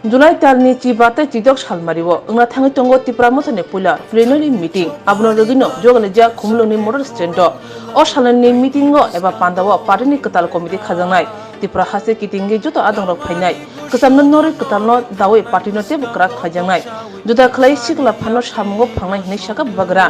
जुलाई तालनि चिबाते चिदक सालमारिwo अंगना थांगै tongo tipra mothane pula plenary meeting abno rogino jogale ja khumloni motor stand o salani meeting o eba pandawo party katal committee khajangnai tipra hase kitingi joto adang rok phainai kasamno nori katalno dawi party no te bukra khajangnai juda khlai sikla phano samungo phangnai hinai saka bagra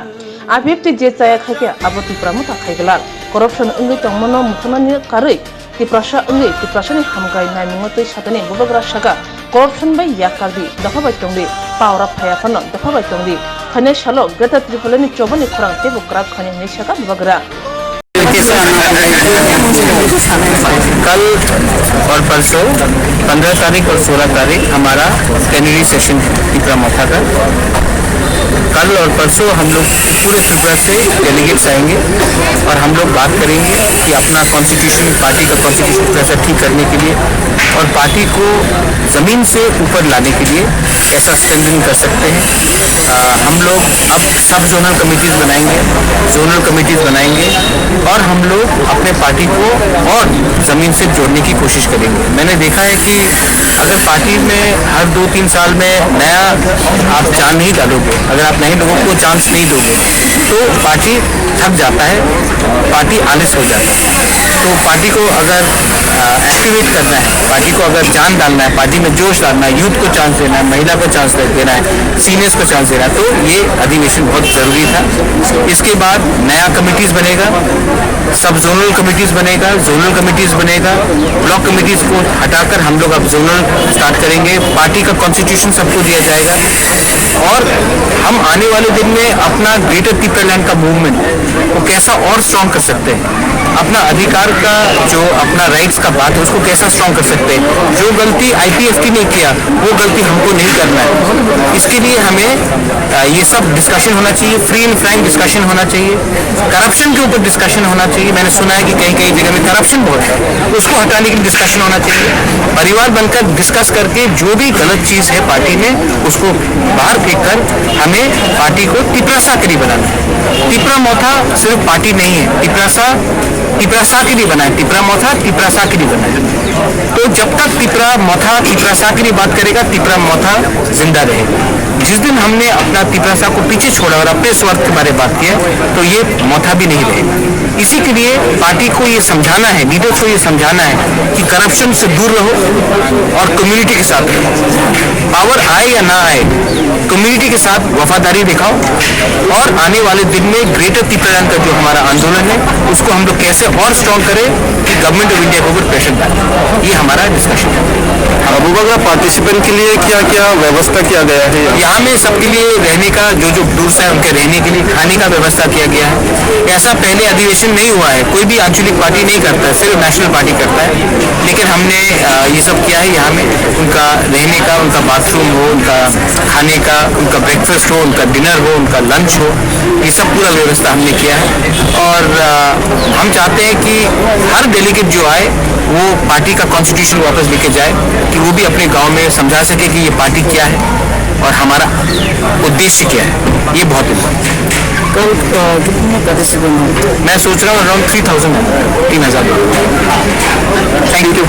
abipti je chaya khake abo tipra motha khaigala corruption ungi tongmono muthunani karei tiprasa ungi tiprasani hamgai naimingo tei satani bubagra saka corruption by yakardi dafa by tongdi power of phaya phano dafa by tongdi khane shalo gata tripolani chobani khurang te bukra khane hinai saka bagra कल और परसों 15 तारीख और 16 तारीख हमारा plenary session Tripura मोथा का। कल और परसों हम लोग पूरे त्रिपुरा से डेलीगेट्स आएंगे और हम लोग बात करेंगे कि अपना कॉन्स्टिट्यूशन, पार्टी का कॉन्स्टिट्यूशन कैसा ठीक करने के लिए और पार्टी को ज़मीन से ऊपर लाने के लिए कैसा स्ट्रेंथन कर सकते हैं। हम लोग अब सब जोनल कमेटीज़ बनाएंगे, जोनल कमेटीज़ बनाएंगे और हम लोग अपने पार्टी को और ज़मीन से जोड़ने की कोशिश करेंगे। मैंने देखा है कि अगर पार्टी में हर 2-3 साल में नया आप जान नहीं डालोगे, अगर आप नए लोगों को चांस नहीं दोगे तो पार्टी थक जाता है, पार्टी आलस हो जाता है। तो पार्टी को अगर एक्टिवेट करना है, पार्टी को अगर जान डालना है, पार्टी में जोश डालना है, यूथ को चांस देना है, महिला को चांस देना है, सीनियर्स को चांस देना है, तो ये अधिवेशन बहुत ज़रूरी था। इसके बाद नया कमिटीज़ बनेगा, सब जोनल कमिटीज़ बनेगा, जोनल कमिटीज़ बनेगा, ब्लॉक कमिटीज़ को हटाकर हम लोग अब जोनल स्टार्ट करेंगे। पार्टी का कॉन्स्टिट्यूशन सबको दिया जाएगा और हम आने वाले दिन में अपना ग्रेटर त्रिपुरालैंड का मूवमेंट को कैसा और स्ट्रॉन्ग कर सकते हैं, अपना अधिकार का जो अपना राइट्स का बात है उसको कैसा स्ट्रॉन्ग कर सकते हैं। जो गलती IPFT ने किया वो गलती हमको नहीं करना है। इसके लिए हमें ये सब डिस्कशन होना चाहिए, फ्री एंड फ्रैंक डिस्कशन होना चाहिए, करप्शन के ऊपर डिस्कशन होना चाहिए। मैंने सुना है कि कहीं कहीं जगह में करप्शन बहुत है, उसको हटाने के लिए डिस्कशन होना चाहिए। परिवार बनकर डिस्कस करके जो भी गलत चीज़ है पार्टी में उसको बाहर फेंक कर हमें पार्टी को तिपरासा के लिए बनाना है। तिपरा मोथा सिर्फ पार्टी नहीं है, तिपरासा के लिए बना है, तिपरा मोथा तिपरासा के लिए बना है। तो जब तक तिपरा मोथा तिपरासा के लिए बात करेगा, तिपरा मोथा जिंदा रहेगा। जिस दिन हमने अपना तिपरासा को पीछे छोड़ा और अपने स्वार्थ के बारे में बात किया तो ये मोथा भी नहीं रहेगा। इसी के लिए पार्टी को ये समझाना है, लीडर्स को ये समझाना है कि करप्शन से दूर रहो और कम्युनिटी के साथ रहो। पावर आए या ना आए, कम्युनिटी के साथ वफादारी दिखाओ और आने वाले दिन में ग्रेटर त्रिपुरालैंड का जो हमारा आंदोलन है उसको हम लोग कैसे और स्ट्रॉन्ग करें कि गवर्नमेंट ऑफ इंडिया के ऊपर प्रेशर डालें। ये हमारा डिस्कशन है। अबूबकर पार्टिसिपेंट के लिए क्या क्या व्यवस्था किया गया है? यहाँ में सबके लिए रहने का जो टूर्स है उनके रहने के लिए खाने का व्यवस्था किया गया है। ऐसा पहले अधिवेशन नहीं हुआ है, कोई भी आंचलिक पार्टी नहीं करता है, सिर्फ नेशनल पार्टी करता है। लेकिन हमने ये सब किया है। यहाँ में उनका रहने का, उनका बाथरूम हो, उनका खाने का, उनका ब्रेकफास्ट हो, उनका डिनर हो, उनका लंच हो, ये सब पूरा व्यवस्था हमने किया है। और हम चाहते हैं कि हर डेलीगेट जो आए वो पार्टी का कॉन्स्टिट्यूशन वापस लेके जाए, कि वो भी अपने गांव में समझा सके कि ये पार्टी क्या है और हमारा उद्देश्य क्या है। ये बहुत इम्पोर्टेंट है। मैं सोच रहा हूँ अराउंड 3000 3000। Thank you.